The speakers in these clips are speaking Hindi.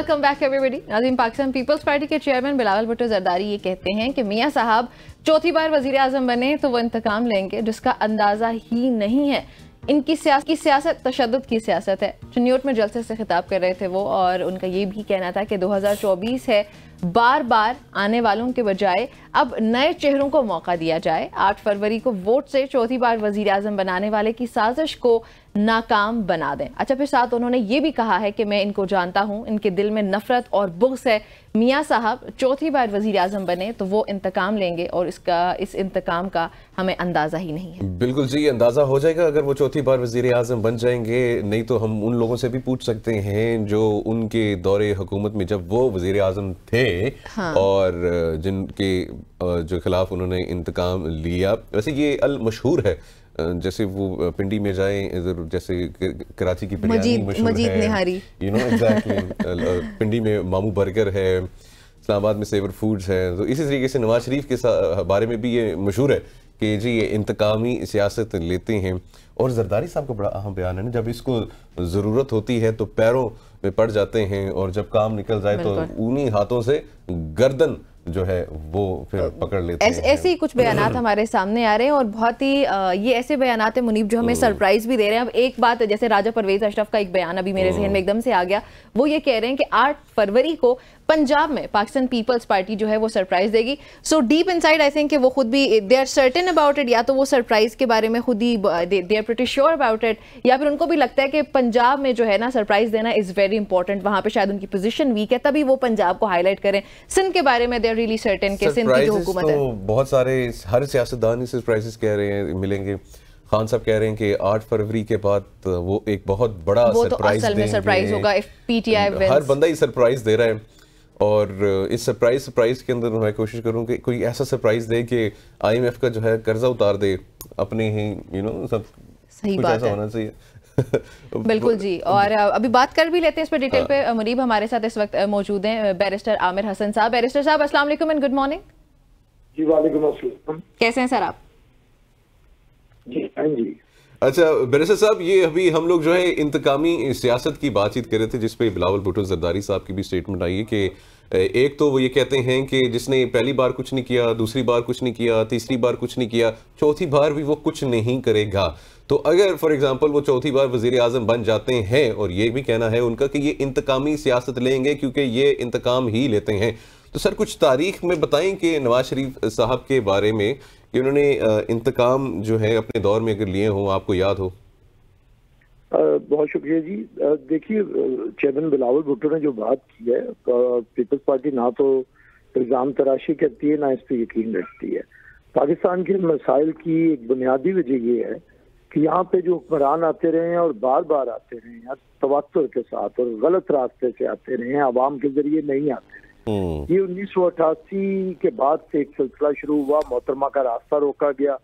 Welcome back everybody. नाज़रीन, पाकिस्तान पीपल्स पार्टी के चेयरमैन बिलावल भुट्टो जरदारी ये कहते हैं कि मियां साहब चौथी बार वजीर आजम बने तो वो इंतकाम लेंगे जिसका अंदाजा ही नहीं है। इनकी सियासत तशद्दुद की सियासत है। चुन्योट में जलसे से खिताब कर रहे थे वो, और उनका ये भी कहना था कि 2024 है, बार बार आने वालों के बजाय अब नए चेहरों को मौका दिया जाए। 8 फरवरी को वोट से चौथी बार वजीर आजम बनाने वाले की साजिश को नाकाम बना दें। अच्छा, फिर साथ उन्होंने ये भी कहा है कि मैं इनको जानता हूं, इनके दिल में नफरत और बुग़्ज़ है। मियां साहब चौथी बार वजीर आजम बने तो वो इंतकाम लेंगे और इस इंतकाम का हमें अंदाजा ही नहीं है। बिल्कुल जी, अंदाजा हो जाएगा अगर वो चौथी बार वजीर आजम बन जाएंगे। नहीं तो हम उन लोगों से भी पूछ सकते हैं जो उनके दौरे हुकूमत में जब वो वजीर आजम थे, हाँ। और जिनके जो खिलाफ उन्होंने इंतकाम लिया। वैसे ये अल मशहूर है, जैसे वो पिंडी में जाए, जैसे कराची की बिरयानी मशहूर है, यू नो एग्जैक्टली। पिंडी में मामू बर्गर है, इस्लामाबाद में सेवर फूड्स है। तो इसी तरीके से नवाज शरीफ के बारे में भी ये मशहूर है कि जी ये इंतकामी सियासत लेते हैं। और जरदारी साहब का बड़ा अहम बयान है ना, जब इसको ज़रूरत होती है तो पैरों में पड़ जाते हैं, और जब काम निकल जाए तो उन्हीं हाथों से गर्दन जो है वो फिर पकड़ लेते हैं। ऐसे ही कुछ बयानात हमारे सामने आ रहे हैं, और बहुत ही ये ऐसे बयानात है मुनीब जो हमें सरप्राइज भी दे रहे हैं। अब एक बात, जैसे राजा परवेज अशरफ का एक बयान अभी मेरे जहन में एकदम से आ गया, वो ये कह रहे हैं कि 8 फरवरी को पंजाब में पाकिस्तान पीपल्स पार्टी जो है वो सरप्राइज देगी। So deep inside I think कि वो खुद भी they are certain about it, या तो वो सरप्राइज के बारे में खुद ही they are pretty sure about it, या फिर उनको भी लगता है कि पंजाब में जो है ना सरप्राइज देना इज वेरी इंपॉर्टेंट, वहां पे शायद उनकी पोजीशन वीक है, तभी वो पंजाब को हाईलाइट करें। सिंध के बारे में दे आर रियली सर्टेन कि सिंध की जो हुकूमत है, बहुत सारे हर सियासतदान सरप्राइजेस कह रहे हैं मिलेंगे। खान साहब कह रहे हैं कि 8 फरवरी के बाद वो एक बहुत बड़ा सरप्राइज देंगे। सरप्राइज होगा इफ पीटीआई विंस। हर बंदा ही सरप्राइज दे रहा है, और इस सरप्राइज के अंदर मैं कोशिश करूं कि कोई ऐसा सरप्राइज दे कि IMF का जो है कर्जा उतार दे अपने ही, यू नो, सब सही कुछ बात ऐसा होना चाहिए। बिल्कुल जी। और अभी बात कर भी लेते हैं इस पर डिटेल पे। मुनीब हमारे साथ इस वक्त मौजूद हैं बैरिस्टर आमिर हसन साहब। बैरिस्टर साहब अस्सलाम वालेकुम एंड गुड मॉर्निंग। जी वालेकुम अस्सलाम। कैसे हैं सर आप? जी हाँ जी। अच्छा बैरिस्टर साहब, ये अभी हम लोग जो है इंतकामी सियासत की बातचीत कर रहे थे, जिसपे बिलावल भुट्टो जरदारी साहब की भी स्टेटमेंट आई है कि एक तो वो ये कहते हैं कि जिसने पहली बार कुछ नहीं किया, दूसरी बार कुछ नहीं किया, तीसरी बार कुछ नहीं किया, चौथी बार भी वो कुछ नहीं करेगा। तो अगर फॉर एग्जांपल वो चौथी बार वजीर आजम बन जाते हैं, और ये भी कहना है उनका कि ये इंतकामी सियासत लेंगे क्योंकि ये इंतकाम ही लेते हैं, तो सर कुछ तारीख में बताएं कि नवाज शरीफ साहब के बारे में कि उन्होंने इंतकाम जो है अपने दौर में अगर लिए हों, आपको याद हो। बहुत शुक्रिया जी। देखिए, चेयरमैन बिलावल भुट्टो ने जो बात की है, पीपल्स पार्टी ना तो इल्जाम तराशी करती है, ना इस पर यकीन रखती है। पाकिस्तान के मसाइल की एक बुनियादी वजह ये है कि यहाँ पे जो हुक्मरान आते रहे हैं और बार बार आते रहे हैं तवत्तुर के साथ और गलत रास्ते से आते रहे हैं, आवाम के जरिए नहीं आते रहे। ये 1988 के बाद से एक सिलसिला शुरू हुआ, मोहतरमा का रास्ता रोका गया,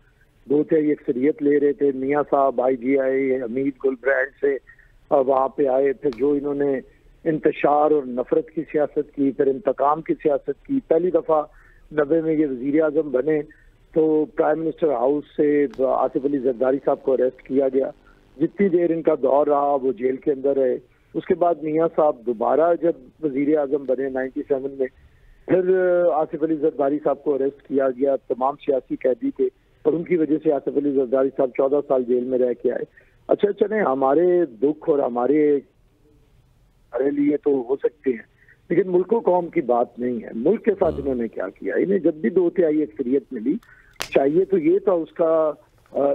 2/3 अक्सरियत ले रहे थे। मियाँ साहब IGI हमीद गुल ब्रांड से वहाँ पे आए, फिर जो इन्होंने इंतशार और नफरत की सियासत की, फिर इंतकाम की सियासत की। पहली दफ़ा 90 में ये वजीर आजम बने तो प्राइम मिनिस्टर हाउस से आसिफ अली जरदारी साहब को अरेस्ट किया गया। जितनी देर इनका दौर रहा वो जेल के अंदर रहे। उसके बाद मियाँ साहब दोबारा जब वजीर आजम बने 97 में, फिर आसिफ अली जरदारी साहब को अरेस्ट किया गया। तमाम सियासी कैदी थे और उनकी वजह से आसिफ अली जरदारी साहब 14 साल जेल में रह के आए। अच्छा चले, हमारे दुख और हमारे लिए तो हो सकते हैं, लेकिन मुल्क कौम की बात नहीं है। मुल्क के साथ इन्होंने क्या किया, इन्हें जब भी 2/3 अक्सरियत मिली, चाहिए तो ये था उसका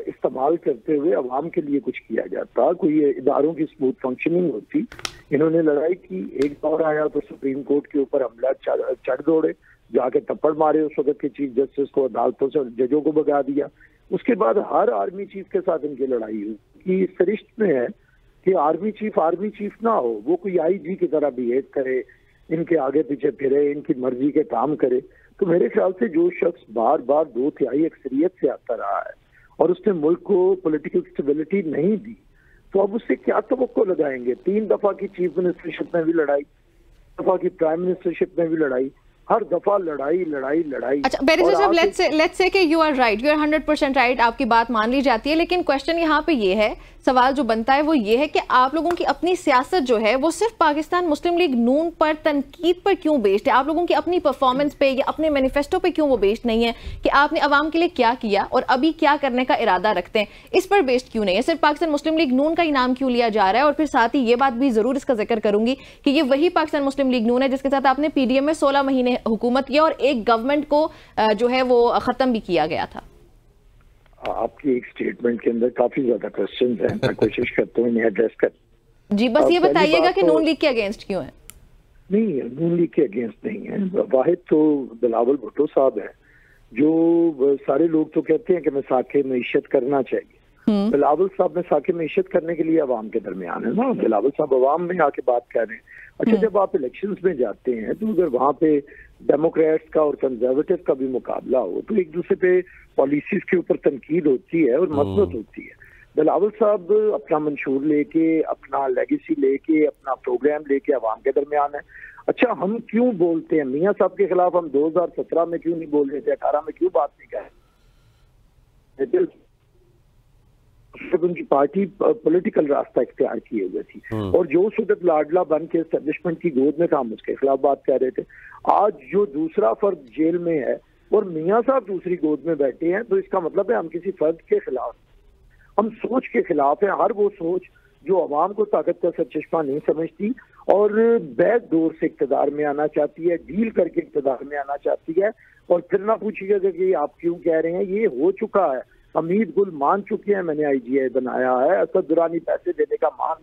इस्तेमाल करते हुए अवाम के लिए कुछ किया जाता, कोई इदारों की स्मूथ फंक्शनिंग होती। इन्होंने लड़ाई की, एक दौर आया तो सुप्रीम कोर्ट के ऊपर हमला चढ़ दौड़े, जाके थप्पड़ मारे उस वक्त के चीफ जस्टिस को, अदालतों से जजों को भगा दिया। उसके बाद हर आर्मी चीफ के साथ इनकी लड़ाई हुई कि सरिश्त में है कि आर्मी चीफ ना हो, वो कोई IG की तरह बिहेव करे, इनके आगे पीछे फिरे, इनकी मर्जी के काम करे। तो मेरे ख्याल से जो शख्स बार बार 2/3 अक्सरियत से आता रहा है और उसने मुल्क को पॉलिटिकल स्टेबिलिटी नहीं दी, तो अब उससे क्या तवक्को लगाएंगे। 3 दफा की चीफ मिनिस्टरशिप में भी लड़ाई, दफा की प्राइम मिनिस्टरशिप में भी लड़ाई, हर दफा लड़ाई लड़ाई लड़ाई। अच्छा बैरिस्टर साहब, लेट्स से कि you are right, you are 100% right, आपकी बात मान ली जाती है, लेकिन क्वेश्चन यहाँ पे ये है सवाल जो बनता है वो ये है कि आप लोगों की अपनी सियासत जो है वो सिर्फ पाकिस्तान मुस्लिम लीग नून पर तनकीद पर क्यों बेस्ड है? आप लोगों की अपनी परफॉर्मेंस पे या अपने मैनिफेस्टो पे क्यों वो बेस्ड नहीं है कि आपने अवाम के लिए क्या किया और अभी क्या करने का इरादा रखते हैं? इस पर बेस्ड क्यों नहीं है? सिर्फ पाकिस्तान मुस्लिम लीग नून का ही नाम क्यों लिया जा रहा है? और फिर साथ ही ये बात भी जरूर इसका जिक्र करूंगी कि ये वही पाकिस्तान मुस्लिम लीग नून है जिसके साथ आपने पीडीएम में 16 महीने हुकूमत किया और एक गवर्नमेंट को जो है वो खत्म भी किया गया था। आपकी एक स्टेटमेंट के अंदर काफी ज्यादा क्वेश्चंस हैं, मैं कोशिश करता हूँ इन्हें एड्रेस कर। जी बस ये बताइएगा कि नून लीग के अगेंस्ट क्यों है? नहीं, नून लीग के अगेंस्ट नहीं है। वाहिद तो बिलावल भुट्टो साहब है, जो सारे लोग तो कहते हैं कि मसाके मईशत करना चाहिए। बिलावल साहब मसाके मईशत करने के लिए अवाम के दरमियान है ना। बिलावल साहब अवाम में आके बात कर रहे हैं। अच्छा, जब आप इलेक्शंस में जाते हैं तो अगर वहां पे डेमोक्रेट्स का और कंजर्वेटिव का भी मुकाबला हो तो एक दूसरे पे पॉलिसीज के ऊपर तनकीद होती है और मसनत होती है। बिलावल साहब अपना मंशूर लेके, अपना लेगेसी लेके, अपना प्रोग्राम लेके अवाम के दरमियान है। अच्छा, हम क्यों बोलते हैं मियाँ साहब के खिलाफ? हम 2017 में क्यों नहीं बोल रहे थे, 18 में क्यों बात नहीं कर रहे? उनकी पार्टी पॉलिटिकल रास्ता इख्तियार किए हुए थी और जो सूरत लाडला बन के एस्टेब्लिशमेंट की गोद में था, हम उसके खिलाफ बात कर रहे थे। आज जो दूसरा फर्द जेल में है और मियाँ साहब दूसरी गोद में बैठे हैं, तो इसका मतलब है हम किसी फर्द के खिलाफ, हम सोच के खिलाफ है। हर वो सोच जो अवाम को ताकत का सरचश्मा नहीं समझती और बैक डोर से इक़्तिदार में आना चाहती है, डील करके इक़्तिदार में आना चाहती है। और फिर ना पूछिएगा कि आप क्यों कह रहे हैं, ये हो चुका है। हमीद गुल मान चुके हैं, मैंने IGI बनाया है। असद दुरानी पैसे देने का मान,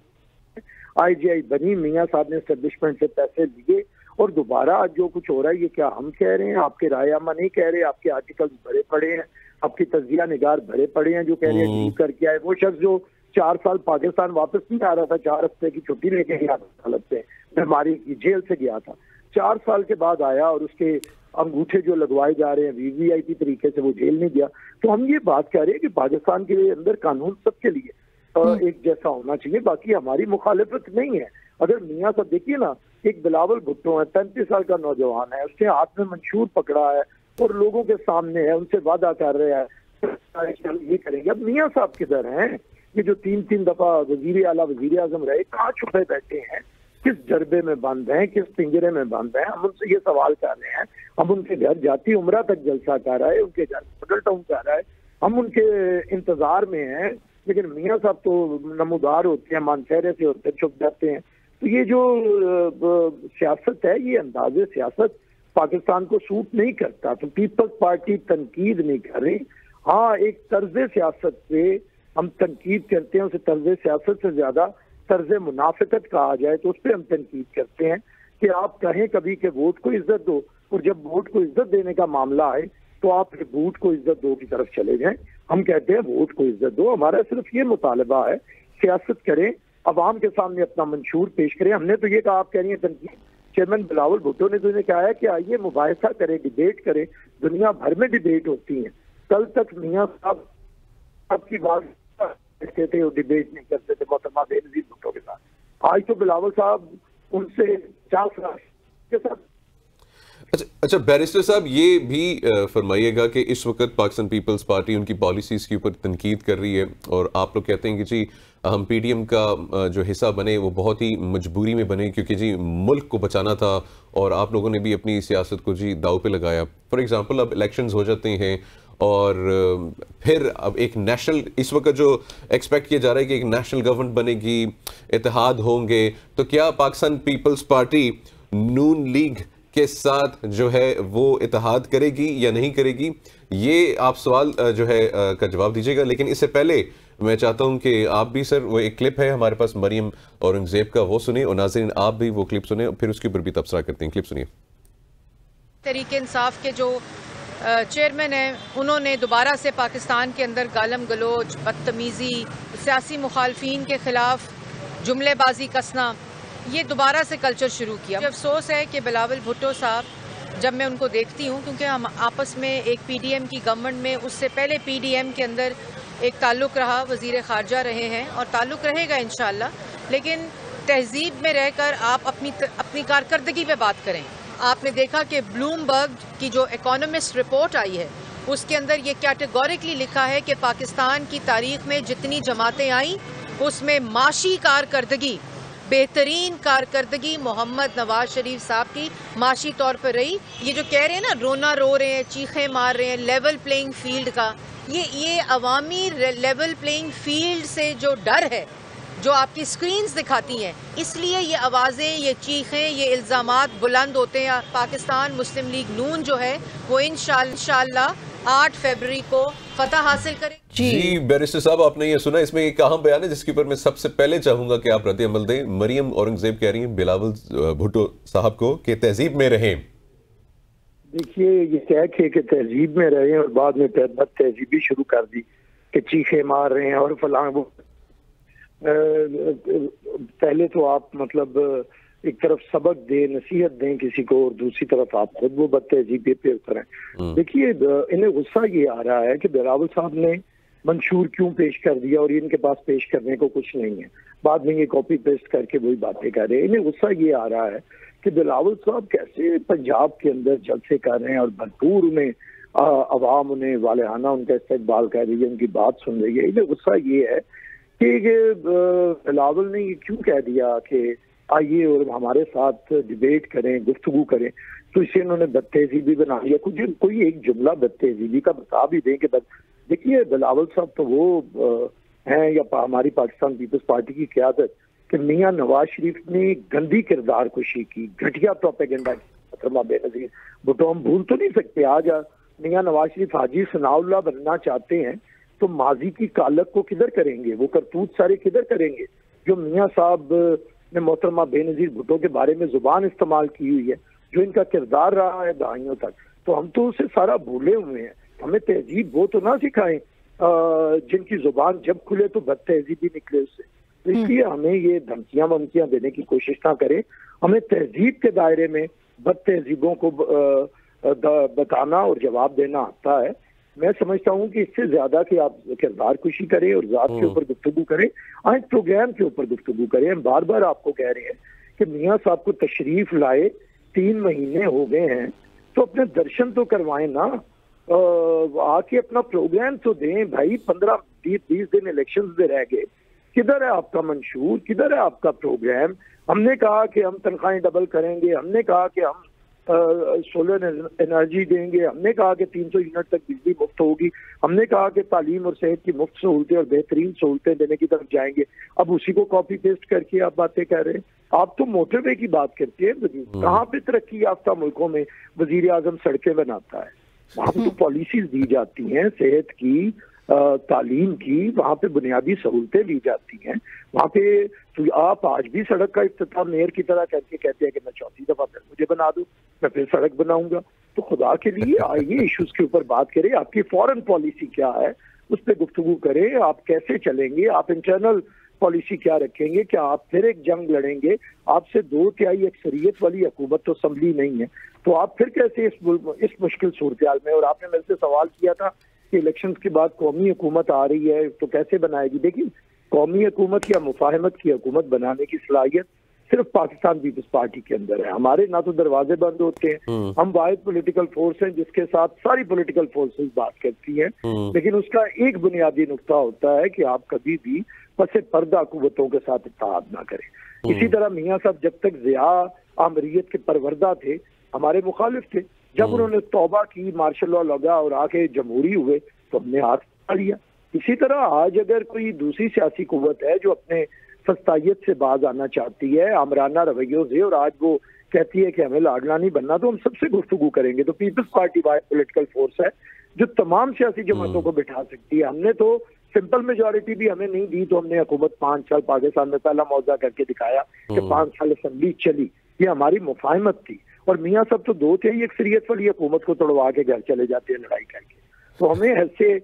IGI बनी, मियाँ साहब ने एस्टेब्लिशमेंट से पैसे लिए और दोबारा आज जो कुछ हो रहा है ये क्या हम कह रहे हैं? आपके रायामा नहीं कह रहे, आपके आर्टिकल्स भरे पड़े हैं, आपकी तजिया निगार भरे पड़े हैं जो कह रहे हैं डील करके आए। वो शख्स जो 4 साल पाकिस्तान वापस नहीं आ रहा था, 4 हफ्ते की छुट्टी लेके गया था, हालत से बीमारी की, जेल से गया था, 4 साल के बाद आया और उसके अंगूठे जो लगवाए जा रहे हैं VVIP तरीके से, वो जेल नहीं गया। तो हम ये बात कह रहे हैं कि पाकिस्तान के अंदर कानून सबके लिए एक जैसा होना चाहिए, बाकी हमारी मुखालिफत नहीं है। अगर मियाँ साहब देखिए ना, एक बिलावल भुट्टो है, 35 साल का नौजवान है, उसके हाथ में मंशूर पकड़ा है और लोगों के सामने है, उनसे वादा कर रहे हैं ये करेंगे। अब मियाँ साहब किधर हैं? ये जो 3-3 दफा वजीर आला वजीर आजम रहे, कहाँ छुपे बैठे हैं? किस जरबे में बंद हैं, किस पिंजरे में बंद हैं? हम उनसे ये सवाल कर रहे हैं। हम उनके घर जाती उम्रा तक जलसा कर रहा है, उनके घर मॉडल टाउन कर रहा है, हम उनके इंतजार में हैं, लेकिन मियाँ साहब तो नमूदार होते हैं, मानसेरे से होते हैं, छुप जाते हैं। तो ये जो सियासत है, ये अंदाजे सियासत पाकिस्तान को सूट नहीं करता। तो पीपल्स पार्टी तनकीद नहीं कर रही। हाँ, एक तर्ज सियासत पे हम तनकीद करते हैं, उसे तर्ज सियासत से ज्यादा तर्ज मुनाफिकत कहा जाए तो उस पर हम तनकीद करते हैं कि आप कहें कभी कि वोट को इज्जत दो, और जब वोट को इज्जत देने का मामला आए तो आप वोट को इज्जत दो की तरफ चले जाएं। हम कहते हैं वोट को इज्जत दो। हमारा सिर्फ ये मुतालबा है, सियासत करें, अवाम के सामने अपना मंशूर पेश करें। हमने तो ये कहा, आप कह रही हैं तनकीद, चेयरमैन बिलावल भुट्टो ने तो इन्हें कहा है कि आइए मुबाहिसा करें, डिबेट करें। दुनिया भर में डिबेट होती है। कल तक मियाँ साहब आपकी बात करते थे और डिबेट नहीं करते थे मोहतरमा बेनजीर भुट्टो के साथ। आज तो बिलावल साहब उनसे 50 के साथ। अच्छा बैरिस्टर साहब, ये भी फरमाइएगा कि इस वक्त पाकिस्तान पीपल्स पार्टी उनकी पॉलिसीज़ के ऊपर तनकीद कर रही है और आप लोग कहते हैं कि जी हम PDM का जो हिस्सा बने वो बहुत ही मजबूरी में बने क्योंकि जी मुल्क को बचाना था और आप लोगों ने भी अपनी सियासत को जी दाव पे लगाया। फॉर एग्जांपल अब इलेक्शंस हो जाते हैं और फिर अब एक नेशनल, इस वक्त जो एक्सपेक्ट किया जा रहा है कि एक नेशनल गवर्नमेंट बनेगी, इत्तेहाद होंगे, तो क्या पाकिस्तान पीपल्स पार्टी नून लीग के साथ जो है वो इत्तेहाद करेगी या नहीं करेगी? ये आप सवाल जो है का जवाब दीजिएगा। लेकिन इससे पहले मैं चाहता हूं कि आप भी सर, वो एक क्लिप है हमारे पास मरियम औरंगजेब का, वो सुनिए, और नाज़रीन आप भी वो क्लिप सुनिए, फिर उसके ऊपर भी तबसरा करते हैं। क्लिप सुनिए। तहरीक इंसाफ के जो चेयरमैन हैं, उन्होंने दोबारा से पाकिस्तान के अंदर गालम गलोच, बदतमीज़ी, सियासी मुखालफीन के ख़िलाफ़ जुमलेबाजी कसना, ये दोबारा से कल्चर शुरू किया। अफसोस है कि बिलावल भुट्टो साहब, जब मैं उनको देखती हूँ, क्योंकि हम आपस में एक PDM की गवर्नमेंट में, उससे पहले PDM के अंदर एक ताल्लुक़ रहा, वज़ीर ख़ारजा रहे हैं और ताल्लुक़ रहेगा इंशाअल्लाह, लेकिन तहज़ीब में रहकर आप अपनी कारकर्दगी पे बात करें। आपने देखा कि ब्लूमबर्ग की जो इकोनॉमिस्ट रिपोर्ट आई है, उसके अंदर ये कैटेगोरिकली लिखा है कि पाकिस्तान की तारीख में जितनी जमातें आई उसमें माशी कारकर्दगी, बेहतरीन कारकर्दगी मोहम्मद नवाज शरीफ साहब की माशी तौर पर रही। ये जो कह रहे हैं ना, रोना रो रहे हैं, चीखें मार रहे हैं, लेवल प्लेइंग फील्ड का, ये अवामी लेवल प्लेइंग फील्ड से जो डर है जो आपकी स्क्रीन्स दिखाती हैं, इसलिए ये आवाज़ें, ये चीखें, ये इल्ज़ामात बुलंद होते हैं। पाकिस्तान मुस्लिम लीग नून जो है वो इंशाअल्लाह 8 फरवरी को फतह हासिल करें। जी बैरिस्टर साहब, आपने ये सुना, इसमें एक अहम बयान है जिसके ऊपर मैं सबसे पहले चाहूंगा कि आप रद्द अमल दें। मरियम औरंगजेब कह रही हैं बिलावल भुट्टो साहब को कि तहजीब में रहें। देखिए, ये कह के तहजीब में रहे और बाद में तहजीबी शुरू कर दी कि चीखे मार रहे हैं और फलां वो। पहले तो आप मतलब एक तरफ सबक दें, नसीहत दें किसी को, और दूसरी तरफ आप खुद वो बदतहजीबी पे उतरें। देखिए, इन्हें गुस्सा ये आ रहा है कि बिलावल साहब ने मंशूर क्यों पेश कर दिया और इनके पास पेश करने को कुछ नहीं है। बाद में ये कॉपी पेस्ट करके वही बातें कर रहे हैं। इन्हें गुस्सा ये आ रहा है कि बिलावल साहब कैसे पंजाब के अंदर जलसे कर रहे हैं और भरपूर उन्हें अवाम उन्हें वालेहाना उनका इस्तकबाल कर रही है, उनकी बात सुन रही है। इन्हें गुस्सा ये है कि बिलावल ने ये क्यों कह दिया कि आइए और हमारे साथ डिबेट करें, गुफ्तगू करें, तो इसे इन्होंने बदतहजीबी बना लिया। कोई एक जुमला बदतहजीबी का बता भी दें कि देखिए, बिलावल साहब तो वो हैं या हमारी पाकिस्तान पीपल्स पार्टी की क़यादत कि मियां नवाज शरीफ ने गंदी किरदार कुशी की, घटिया प्रोपेगेंडा की। मोहतरमा बेनजीर भुट्टो हम भूल तो नहीं सकते, आज मियां नवाज शरीफ हाजी सनाउल्लाह बनना चाहते हैं तो माजी की कालक को किधर करेंगे, वो करतूत सारे किधर करेंगे जो मियां साहब ने मोहतरमा बेनजीर भुट्टो के बारे में जुबान इस्तेमाल की हुई है, जो इनका किरदार रहा है दहाइयों तक। तो हम तो उसे सारा भूले हुए हैं। हमें तहजीब वो तो ना सिखाएं जिनकी जुबान जब खुले तो बदतहजीबी निकले उससे। तो इसलिए हमें ये धमकियां वमकियां देने की कोशिश ना करें। हमें तहजीब के दायरे में बदतहजीबों को बताना और जवाब देना आता है। मैं समझता हूँ कि इससे ज्यादा कि आप किरदार कुशी करें और जात के ऊपर गुफ्तगू करें, आज प्रोग्राम के ऊपर गुफ्तगू करें। हम बार बार आपको कह रहे हैं कि मियाँ साहब को तशरीफ लाए 3 महीने हो गए हैं, तो अपने दर्शन तो करवाएं ना, आके अपना प्रोग्राम तो दें भाई। 15-20 दिन इलेक्शन में रह गए, किधर है आपका मंशूर, किधर है आपका प्रोग्राम? हमने कहा कि हम तनख्वाहें डबल करेंगे, हमने कहा कि हम सोलर एनर्जी देंगे, हमने कहा कि 300 यूनिट तक बिजली मुफ्त होगी, हमने कहा कि तालीम और सेहत की मुफ्त सहूलतें और बेहतरीन सहूलतें देने की तरफ जाएंगे। अब उसी को कॉपी पेस्ट करके आप बातें कर रहे हैं। आप तो मोटरवे की बात करते हैं। कहाँ पे तरक्की याफ्ता मुल्कों में वजीर आजम सड़कें बनाता है? वहाँ पे तो पॉलिसीज दी जाती हैं, सेहत की, तालीम की, वहाँ पे बुनियादी सहूलतें ली जाती हैं। वहाँ पे तो आप आज भी सड़क का इफ्तिताह मेयर की तरह करके कहते हैं कि मैं 4थी दफा फिर मुझे बना दूं, मैं फिर सड़क बनाऊंगा। तो खुदा के लिए आइए इश्यूज के ऊपर बात करें। आपकी फॉरेन पॉलिसी क्या है उस पर गुफ्तगू करें। आप कैसे चलेंगे, आप इंटरनल पॉलिसी क्या रखेंगे? क्या आप फिर एक जंग लड़ेंगे? आपसे 2/3 अक्सरियत वाली हुकूमत तो असम्बली नहीं है, तो आप फिर कैसे इस मुश्किल सूरत हाल में? और आपने मेरे से सवाल किया था कि इलेक्शंस के बाद कौमी हुकूमत आ रही है तो कैसे बनाएगी। देखिए, कौमी हुकूमत या मुफाहमत की हुकूमत बनाने की सलाहियत सिर्फ पाकिस्तान पीपल्स पार्टी के अंदर है। हमारे ना तो दरवाजे बंद होते हैं, हम वाहिद पॉलिटिकल फोर्स हैं जिसके साथ सारी पॉलिटिकल फोर्सेस बात करती हैं, लेकिन उसका एक बुनियादी नुक्ता होता है कि आप कभी भी पसे पर्दा कुव्वतों के साथ इत्तेहाद ना करें। इसी तरह मियाँ साहब जब तक ज़िया आमरीत के परवरदा थे, हमारे मुखालिफ थे। जब उन्होंने तौबा की, मार्शल लॉ लगा और आके जमहूरी हुए, तो हमने हाथ उठा लिया। इसी तरह आज अगर कोई दूसरी सियासी कुव्वत है जो अपने फस्तायत से बाज आना चाहती है, आमराना रवैयों से, और आज वो कहती है कि हमें लाडला नहीं बनना, तो हम सबसे गुफ्तगू करेंगे। तो peoples party wide political force है जो तमाम सियासी जमातों को बिठा सकती है। हमने तो सिंपल मेजोरिटी भी हमें नहीं दी, तो हमने हुकूमत 5 साल पाकिस्तान में पहला मौजा करके दिखाया कि 5 साल असम्बली चली। ये हमारी मुफाहमत थी। और मियाँ साहब तो 2/3 अक्सरियत वाली हुकूमत को तोड़वा के घर चले जाते हैं लड़ाई करके। तो हमें ऐसे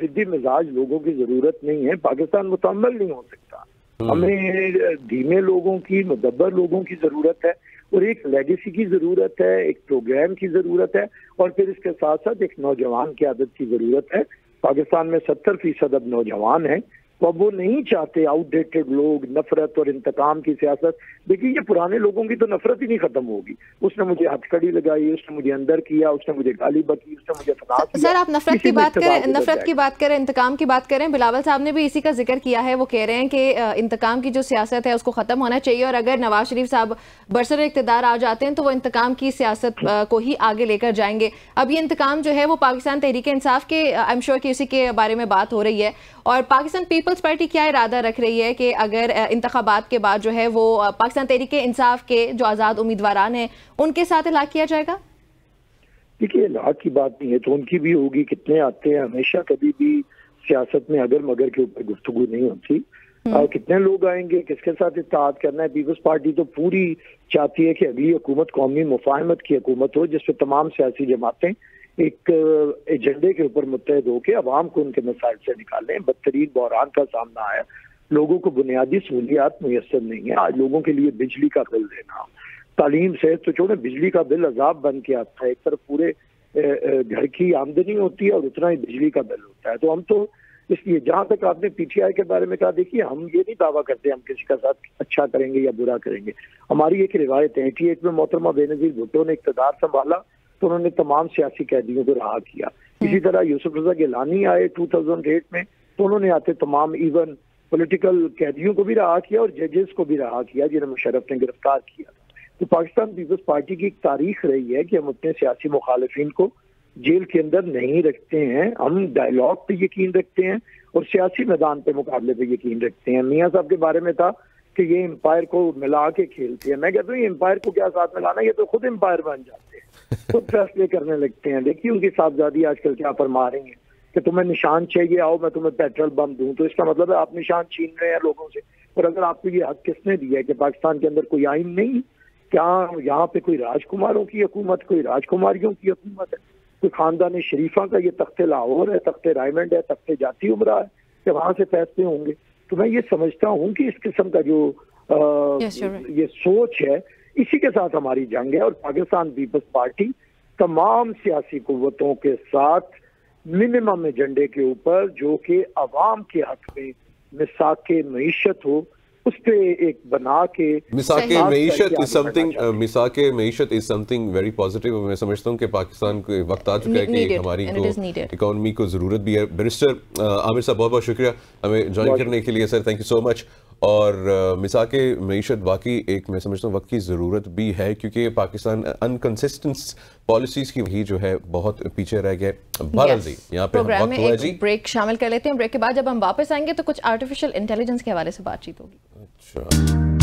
जिद्दी मिजाज लोगों की जरूरत नहीं है। पाकिस्तान मुकम्मल नहीं हो सकता। हमें धीमे लोगों की, मुदब्बर लोगों की जरूरत है, और एक लेगेसी की जरूरत है, एक प्रोग्राम की जरूरत है, और फिर इसके साथ साथ एक नौजवान क़यादत की जरूरत है। पाकिस्तान में 70% अब नौजवान हैं तो अब वो नहीं चाहते आउटडेटेड लोग, नफरत और इंतकाम की सियासत। देखिए ये पुराने लोगों की तो नफरत ही नहीं खत्म होगी। उसने मुझे हथकड़ी लगाई, उसने मुझे अंदर किया, उसने मुझे गाली बकी, उसने मुझे फना किया। सर आप नफरत की बात करें, इंतकाम की बात करें, बिलावल साहब ने भी इसी का जिक्र किया है। वो कह रहे हैं कि इंतकाम की जो सियासत है उसको खत्म होना चाहिए, और अगर नवाज शरीफ साहब बरसर इक़्तिदार आ जाते हैं तो वो इंतकाम की सियासत को ही आगे लेकर जाएंगे। अब ये इंतकाम जो है वो पाकिस्तान तहरीक इंसाफ के, आई एम श्योर कि उसी के बारे में बात हो रही है, और पाकिस्तान पीपल्स पार्टी क्या इरादा रख रही है कि अगर इंतखाबात के बाद जो है वो पाकिस्तान तहरीक इंसाफ के जो आज़ाद उम्मीदवारान हैं उनके साथ इलाक़ किया जाएगा? देखिए इलाक़ की बात नहीं है तो उनकी भी होगी, कितने आते हैं। हमेशा कभी भी सियासत में अगर मगर के ऊपर गुफ्तगू नहीं होती। कितने लोग आएंगे, किसके साथ इत्तेहाद करना है। पीपल्स पार्टी तो पूरी चाहती है कि अगली हुकूमत कौमी मुफाहमत की हुकूमत हो, जिसपे तमाम सियासी जमातें एक एजेंडे के ऊपर मुत्तहद होकर अवाम को उनके मसाइल से निकालें। बदतरीन बहरान का सामना आया, लोगों को बुनियादी सहूलियात मुयस्सर नहीं है। आज लोगों के लिए बिजली का बिल देना, तालीम से तो छोड़े, बिजली का बिल अजाब बन के आता है। एक तरफ पूरे घर की आमदनी होती है और उतना ही बिजली का बिल होता है। तो हम तो इसलिए, जहां तक आपने पीटीआई के बारे में कहा, देखिए हम ये नहीं दावा करते हम किसी का साथ अच्छा करेंगे या बुरा करेंगे। हमारी एक रिवायत है, 88 में मोहतरमा बेनजीर भुट्टो ने इक़्तिदार संभाला तो उन्होंने तमाम सियासी कैदियों को रहा किया। इसी तरह यूसुफ रजा गिलानी आए 2008 में तो उन्होंने आते तमाम इवन पॉलिटिकल कैदियों को भी रहा किया और जजेस को भी रहा किया जिन्हें मुशर्रफ ने गिरफ्तार किया। तो पाकिस्तान पीपल्स पार्टी की एक तारीख रही है कि हम अपने सियासी मुखालिफिन को जेल के अंदर नहीं रखते हैं। हम डायलॉग पे यकीन रखते हैं और सियासी मैदान पे मुकाबले पे यकीन रखते हैं। मियाँ साहब के बारे में था कि ये एम्पायर को मिला के खेलते हैं। मैं कहता हूँ ये एम्पायर को क्या साथ मिलाना, ये तो खुद एम्पायर बन जाते हैं, खुद फैसले करने लगते हैं। देखिए उनकी साहबजादी आजकल क्या फरमा रही है कि तुम्हें निशान चाहिए, आओ मैं तुम्हें पेट्रोल बम दूं। तो इसका मतलब है आप निशान छीन रहे हैं लोगों से। और अगर आपको ये हक किसने दिया है कि पाकिस्तान के अंदर कोई आइन नहीं, क्या यहाँ पे कोई राजकुमारों की हुकूमत, कोई राजकुमारियों की हुकूमत है, कोई खानदान शरीफा का ये तख्ते लाहौर है, तख्ते रायमंड है, तख्ते जाती उमरा है कि वहां से फैसले होंगे। तो मैं ये समझता हूँ कि इस किस्म का जो ये सोच है, इसी के साथ हमारी जंग है। और पाकिस्तान पीपल्स पार्टी तमाम सियासी कुव्वतों के साथ मिनिमम एजेंडे के ऊपर, जो कि अवाम के हक में मिसाके मईशत हो, उस पे एक बना के मिसाके मईशत इज समथिंग वेरी पॉजिटिव। मैं समझता हूँ कि पाकिस्तान को वक्त आ चुका है कि हमारी इकोनॉमी को जरूरत भी है। बैरिस्टर आमिर साहब बहुत बहुत शुक्रिया हमें ज्वाइन करने के लिए sir, thank you so much. और मिसाके मईशत वाकई एक, मैं समझता हूँ वक्त की ज़रूरत भी है, क्योंकि पाकिस्तान अनकंसिस्टेंट पॉलिसीज़ की ही जो है बहुत पीछे रह गया। बहरहाल जी यहाँ पे प्रोग्राम में एक ब्रेक शामिल कर लेते हैं। ब्रेक के बाद जब हम वापस आएंगे तो कुछ आर्टिफिशियल इंटेलिजेंस के हवाले से बातचीत होगी। अच्छा।